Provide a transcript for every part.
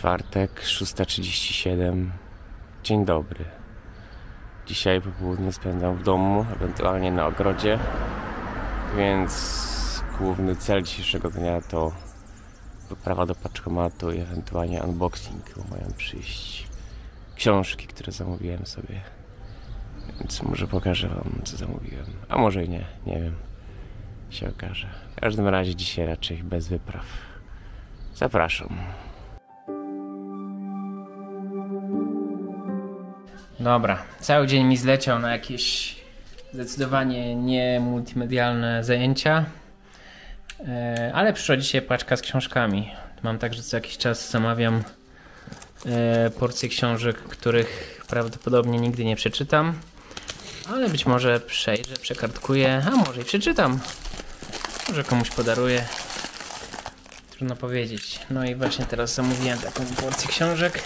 Czwartek, 6:37. Dzień dobry. Dzisiaj popołudnie spędzam w domu, ewentualnie na ogrodzie. Więc główny cel dzisiejszego dnia to wyprawa do paczkomatu i ewentualnie unboxing, bo mają przyjść książki, które zamówiłem sobie. Więc może pokażę wam, co zamówiłem. A może i nie, nie wiem. Się okaże. W każdym razie dzisiaj raczej bez wypraw. Zapraszam. Dobra, cały dzień mi zleciał na jakieś zdecydowanie nie multimedialne zajęcia, ale przyszła dzisiaj paczka z książkami. Mam tak, że co jakiś czas zamawiam porcje książek, których prawdopodobnie nigdy nie przeczytam, ale być może przejrzę, przekartkuję, a może i przeczytam, może komuś podaruję, trudno powiedzieć. No i właśnie teraz zamówiłem taką porcję książek.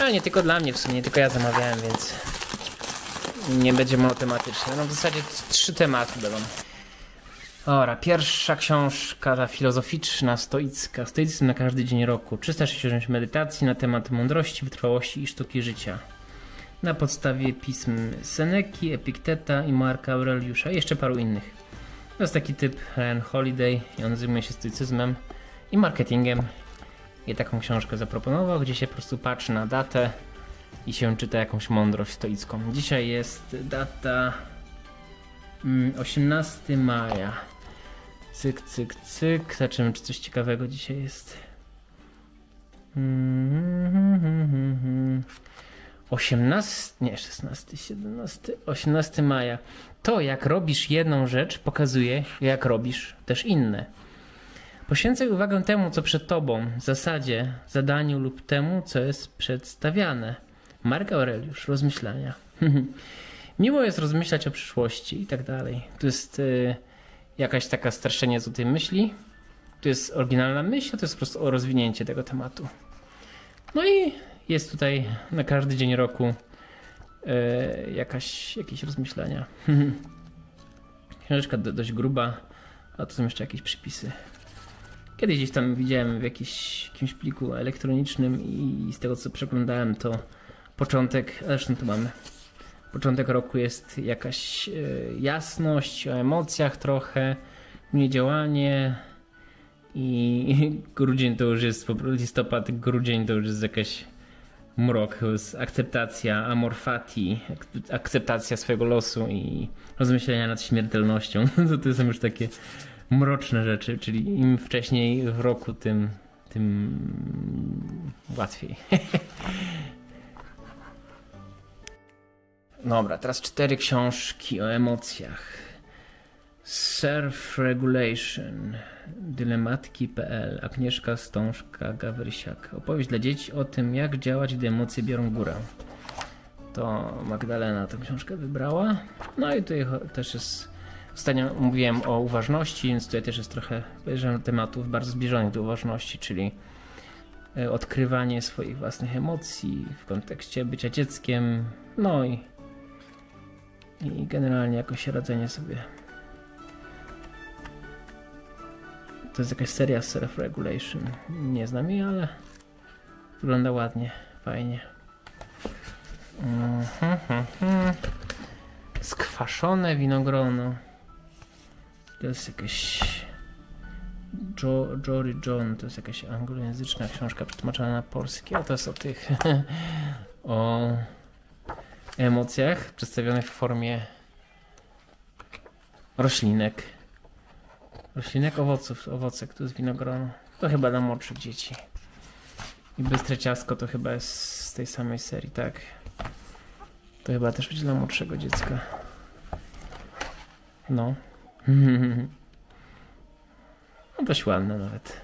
A nie tylko dla mnie, w sumie nie tylko ja zamawiałem, więc nie będzie monotematycznie. No w zasadzie 3 tematy będą. Dobra, pierwsza książka, ta filozoficzna, stoicka. Stoicyzm na każdy dzień roku. 360 medytacji na temat mądrości, wytrwałości i sztuki życia. Na podstawie pism Seneki, Epikteta i Marka Aureliusza i jeszcze paru innych. To jest taki typ Ryan Holiday i on zajmuje się stoicyzmem i marketingiem. I taką książkę zaproponował, gdzie się po prostu patrzy na datę i się czyta jakąś mądrość stoicką. Dzisiaj jest data 18 maja. Cyk, cyk, cyk. Zobaczymy, czy coś ciekawego dzisiaj jest. 18, nie 16, 17, 18 maja. To, jak robisz jedną rzecz, pokazuje, jak robisz też inne. Poświęcaj uwagę temu, co przed tobą, zasadzie, zadaniu lub temu, co jest przedstawiane. Mark Aureliusz, rozmyślania. Miło jest rozmyślać o przyszłości i tak dalej. Tu jest jakaś taka streszczenie z tej myśli. Tu jest oryginalna myśl, a to jest po prostu o rozwinięcie tego tematu. No i jest tutaj na każdy dzień roku jakieś rozmyślania. Książeczka dość gruba, a tu są jeszcze jakieś przypisy. Kiedyś gdzieś tam widziałem w jakimś pliku elektronicznym i z tego co przeglądałem to początek, zresztą tu mamy. Początek roku jest jakaś jasność o emocjach trochę, niedziałanie i grudzień to już jest, listopad, grudzień to już jest jakaś mrok, to jest akceptacja, amor fati, akceptacja swojego losu i rozmyślenia nad śmiertelnością. To są już takie mroczne rzeczy, czyli im wcześniej w roku, tym łatwiej. Dobra, teraz 4 książki o emocjach. Self-Regulation, Dylematki.pl, Agnieszka Stążka-Gawrysiak. Opowieść dla dzieci o tym, jak działać, gdy emocje biorą górę. To Magdalena tę książkę wybrała. No i tutaj też jest... Ostatnio mówiłem o uważności, więc tutaj też jest trochę tematów bardzo zbliżonych do uważności, czyli odkrywanie swoich własnych emocji w kontekście bycia dzieckiem, no i generalnie jakoś radzenie sobie. To jest jakaś seria Self-Regulation. Nie znam jej, ale wygląda ładnie, fajnie. Skwaszone winogrono. To jest jakaś Jory John, to jest jakaś anglojęzyczna książka przetłumaczona na polski, a to jest o tych o emocjach przedstawionych w formie roślinek, owoców, owocek, to jest winogrono. To chyba dla młodszych dzieci. I Bystre ciastko to chyba jest z tej samej serii, tak. To chyba też będzie dla młodszego dziecka. No. No dość ładne nawet.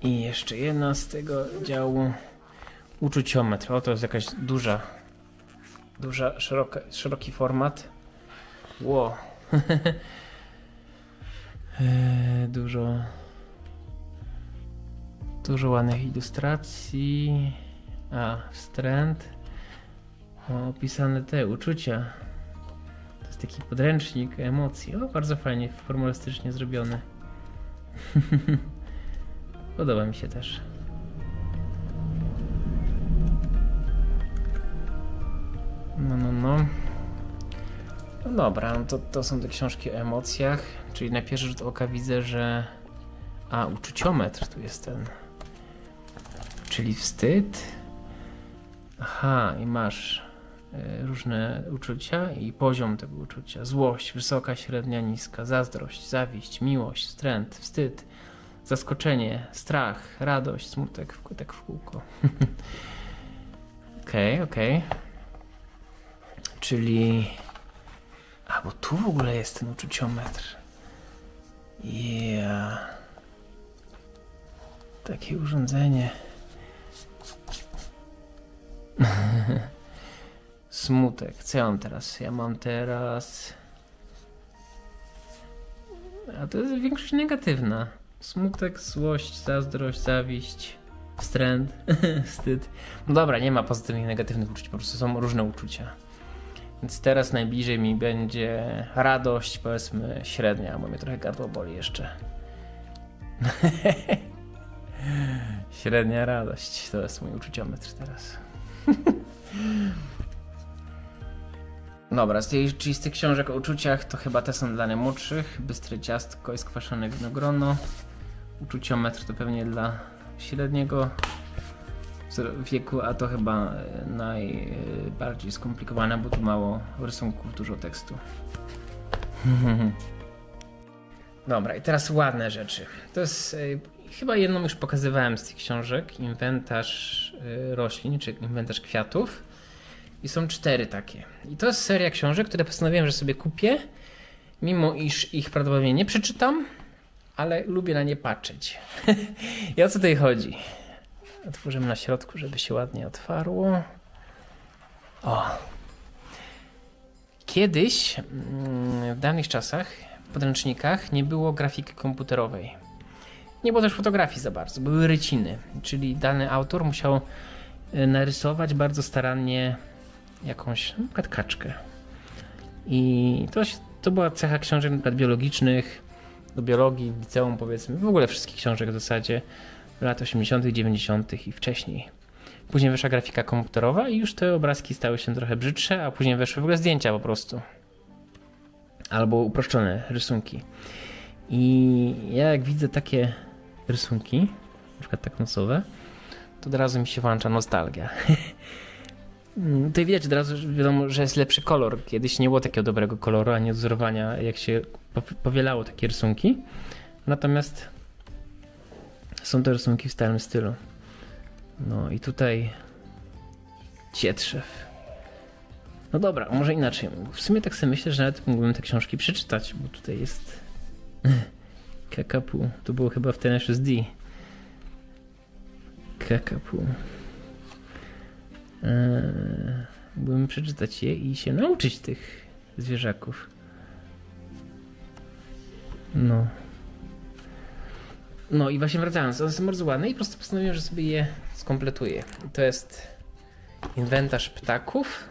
I jeszcze jedna z tego działu. Uczuciometr. O, to jest jakaś szeroki format. Wow. Dużo ładnych ilustracji. Wstręt. Opisane te uczucia. To jest taki podręcznik emocji. O, bardzo fajnie, formalistycznie zrobiony. Podoba mi się też. No. No dobra, no to są te książki o emocjach, czyli na pierwszy rzut oka widzę, że... A, uczuciometr tu jest ten. Czyli wstyd. Aha, i masz różne uczucia i poziom tego uczucia. Złość, wysoka, średnia, niska, zazdrość, zawiść, miłość, wstręt, wstyd, zaskoczenie, strach, radość, smutek, tak w kółko. Okej. Czyli... A, bo tu w ogóle jest ten uczuciometr. Takie urządzenie. Smutek. Co ja mam teraz? Ja mam teraz... A to jest większość negatywna. Smutek, złość, zazdrość, zawiść, wstręt, wstyd. No dobra, nie ma pozytywnych i negatywnych uczuć, po prostu są różne uczucia. Więc teraz najbliżej mi będzie radość, powiedzmy średnia, bo mnie trochę gardło boli jeszcze. Średnia radość, to jest mój uczuciometr teraz. Dobra, czyli z tych książek o uczuciach to chyba te są dla najmłodszych. Bystre ciastko i skwaszone winogrono. Uczuciometr to pewnie dla średniego wieku, a to chyba najbardziej skomplikowane, bo tu mało rysunków, dużo tekstu. Dobra, i teraz ładne rzeczy. To jest chyba jedną już pokazywałem z tych książek. Inwentarz roślin, czy inwentarz kwiatów. I są 4 takie. I to jest seria książek, które postanowiłem, że sobie kupię, mimo iż ich prawdopodobnie nie przeczytam, ale lubię na nie patrzeć. I o co tutaj chodzi? Otworzymy na środku, żeby się ładnie otwarło. O! Kiedyś, w dawnych czasach, w podręcznikach nie było grafiki komputerowej. Nie było też fotografii za bardzo, były ryciny, czyli dany autor musiał narysować bardzo starannie jakąś, na przykład kaczkę. I to była cecha książek na przykład biologicznych, do biologii, liceum powiedzmy, w ogóle wszystkich książek w zasadzie lat 80., 90. i wcześniej. Później wyszła grafika komputerowa i już te obrazki stały się trochę brzydsze, a później weszły w ogóle zdjęcia po prostu. Albo uproszczone rysunki. I ja jak widzę takie rysunki, na przykład tak nocowe, to od razu mi się włącza nostalgia. Tutaj widać od razu, że wiadomo, że jest lepszy kolor. Kiedyś nie było takiego dobrego koloru, ani odzorowania, jak się powielało takie rysunki. Natomiast są to rysunki w starym stylu. No i tutaj Cietrzew. No dobra, może inaczej. W sumie tak sobie myślę, że nawet mógłbym te książki przeczytać, bo tutaj jest Kakapu. To było chyba w TNSD. Kakapu. Mógłbym przeczytać je i się nauczyć tych zwierzaków. No i właśnie wracając, one są bardzo ładne i po prostu postanowiłem, że sobie je skompletuję. To jest inwentarz ptaków,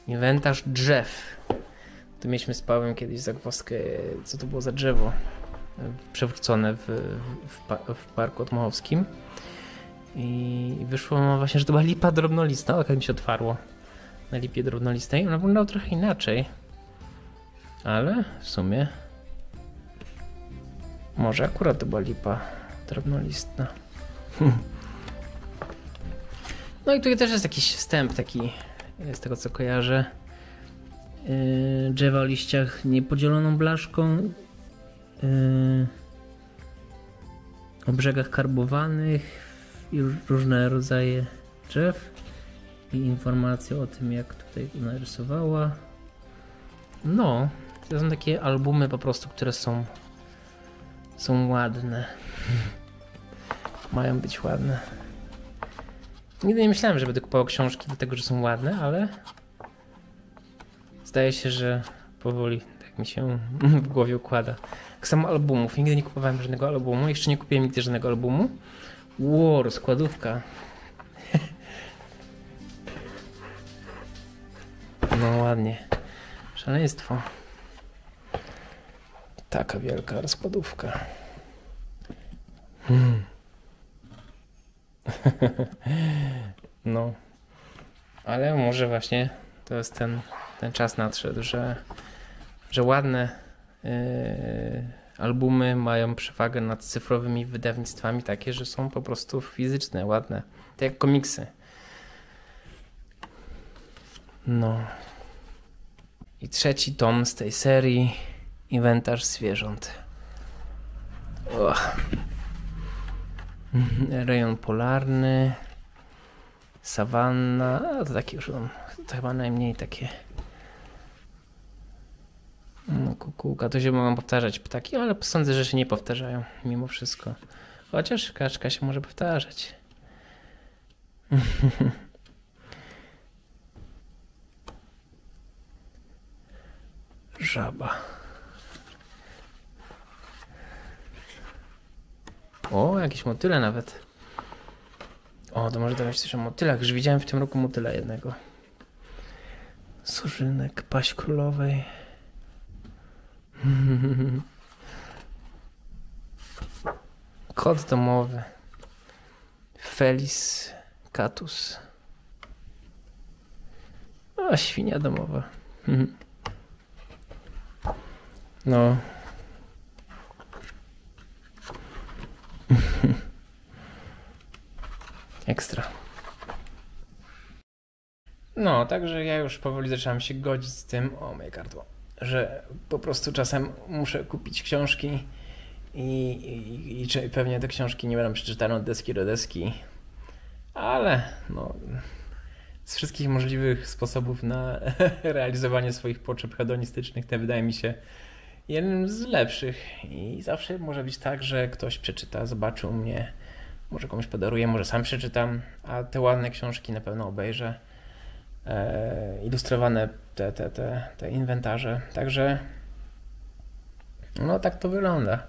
inwentarz drzew. Tu mieliśmy z Pawłem kiedyś zagwozdkę, co to było za drzewo przewrócone w parku otmochowskim. I wyszło właśnie, że to była lipa drobnolistna, tak mi się otwarło na lipie drobnolistej. Ona wyglądała trochę inaczej, ale w sumie może akurat to była lipa drobnolistna. No i tutaj też jest jakiś wstęp taki, z tego co kojarzę. Drzewa o liściach niepodzieloną blaszką, o brzegach karbowanych i różne rodzaje drzew i informacje o tym, jak tutaj narysowała. No, to są takie albumy po prostu, które są ładne. Mają być ładne. Nigdy nie myślałem, że będę kupował książki dlatego, że są ładne, ale zdaje się, że powoli tak mi się w głowie układa. Tak samo albumów. Nigdy nie kupowałem żadnego albumu. Jeszcze nie kupiłem nigdy żadnego albumu. Ło, rozkładówka. No ładnie. Szaleństwo. Taka wielka rozkładówka. No, ale może właśnie to jest ten czas nadszedł, że ładne albumy mają przewagę nad cyfrowymi wydawnictwami takie, że są po prostu fizyczne, ładne, tak jak komiksy. No. I trzeci tom z tej serii, Inwentarz zwierząt. Rejon polarny, sawanna, to takie już to chyba najmniej takie. No, kukułka, to się mogą powtarzać ptaki, ale sądzę, że się nie powtarzają mimo wszystko. Chociaż kaczka się może powtarzać. Żaba. O, jakieś motyle nawet. O, to może dawać coś o motylach. Już widziałem w tym roku motyla jednego. Surzynek, paść królowej. Kot domowy. Felis catus. O, świnia domowa. No. Ekstra. No, także ja już powoli zaczynam się godzić z tym, o moje gardło, że po prostu czasem muszę kupić książki i pewnie te książki nie będą przeczytane od deski do deski, ale no, z wszystkich możliwych sposobów na realizowanie swoich potrzeb hedonistycznych, te wydaje mi się jednym z lepszych i zawsze może być tak, że ktoś przeczyta, zobaczy u mnie, może komuś podaruję, może sam przeczytam, a te ładne książki na pewno obejrzę. Ilustrowane te inwentarze. Także no tak to wygląda.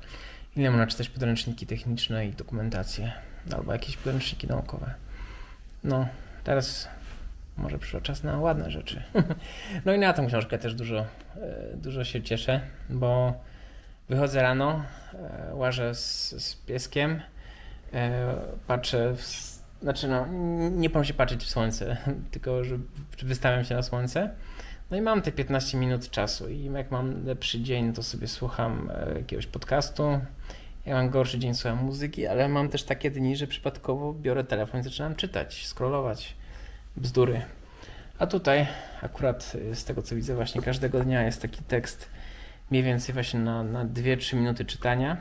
Ile można czytać podręczniki techniczne i dokumentacje, albo jakieś podręczniki naukowe. No, teraz może przyszedł czas na ładne rzeczy. No i na tą książkę też dużo się cieszę, bo wychodzę rano, łażę z pieskiem, patrzę znaczy no, nie powiem się patrzeć w słońce, tylko że wystawiam się na słońce. No i mam te 15 minut czasu i jak mam lepszy dzień, to sobie słucham jakiegoś podcastu. Jak mam gorszy dzień, słucham muzyki, ale mam też takie dni, że przypadkowo biorę telefon i zaczynam czytać, scrollować bzdury. A tutaj akurat z tego co widzę właśnie każdego dnia jest taki tekst mniej więcej właśnie na 2-3 minuty czytania.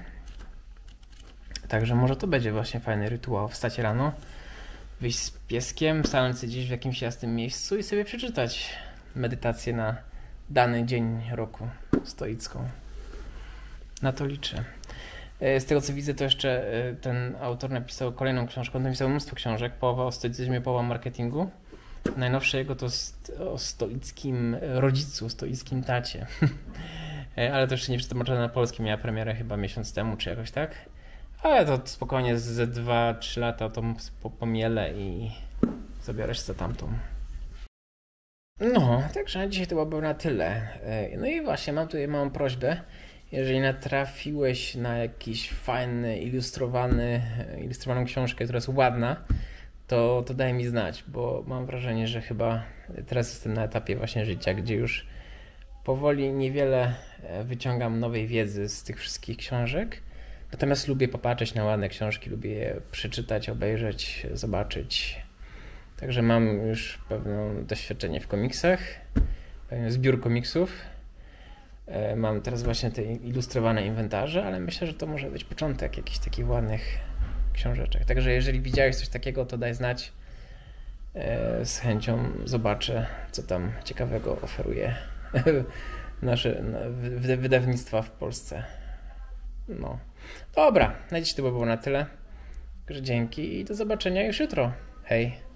Także może to będzie właśnie fajny rytuał, wstać rano, wyjść z pieskiem, stanąć gdzieś w jakimś jasnym miejscu i sobie przeczytać medytację na dany dzień roku stoicką. Na to liczę. Z tego co widzę, to jeszcze ten autor napisał kolejną książkę, on napisał mnóstwo książek, połowa o stoicyzmie, połowa o marketingu. Najnowsze jego to o stoickim rodzicu, stoickim tacie. Ale to jeszcze nie przetłumaczone na polski, miała premierę chyba miesiąc temu, czy jakoś tak. Ale to spokojnie ze 2-3 lata to pomielę i zabiorę się za tamtą. No, także dzisiaj to byłoby na tyle. No i właśnie mam tutaj małą prośbę. Jeżeli natrafiłeś na jakiś fajny, ilustrowaną książkę, która jest ładna, to daj mi znać, bo mam wrażenie, że chyba teraz jestem na etapie właśnie życia, gdzie już powoli niewiele wyciągam nowej wiedzy z tych wszystkich książek. Natomiast lubię popatrzeć na ładne książki, lubię je przeczytać, obejrzeć, zobaczyć. Także mam już pewne doświadczenie w komiksach, pewien zbiór komiksów. Mam teraz właśnie te ilustrowane inwentarze, ale myślę, że to może być początek jakichś takich ładnych książeczek. Także jeżeli widziałeś coś takiego, to daj znać. Z chęcią zobaczę, co tam ciekawego oferuje nasze wydawnictwa w Polsce. No. Dobra, na dziś to było na tyle. Także dzięki i do zobaczenia już jutro. Hej.